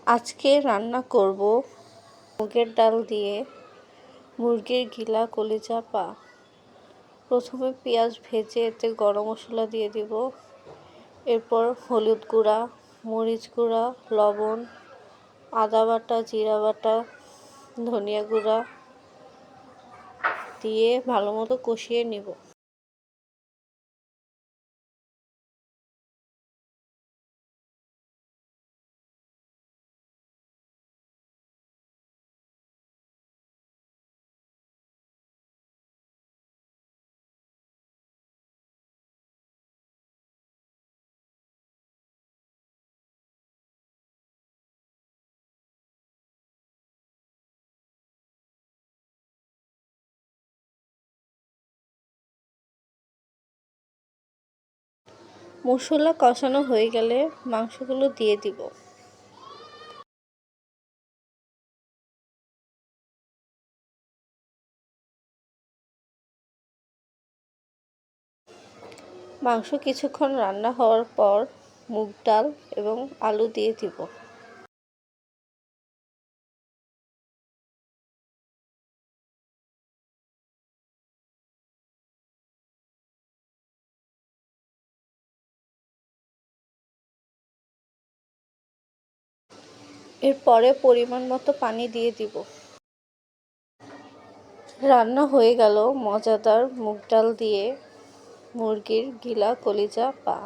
আজকে রান্না করব মুগের ডাল দিয়ে মুরগির গিলা কলিজা পা। প্রথমে পেঁয়াজ ভেজে এতে গরম মশলা দিয়ে দিব। এরপর হলুদ গুঁড়া, মরিচ গুঁড়া, লবণ, আদা বাটা, জিরা বাটা, ধনিয়া গুঁড়া দিয়ে ভালো মতো কষিয়ে নিব। মশলা কষানো হয়ে গেলে মাংসগুলো দিয়ে দিব। মাংস কিছুক্ষণ রান্না হওয়ার পর মুগ ডাল এবং আলু দিয়ে দিব। এরপরে পরিমাণ মতো পানি দিয়ে দিব। রান্না হয়ে গেল মজাদার মুগ ডাল দিয়ে মুরগির গিলা কলিজা পা।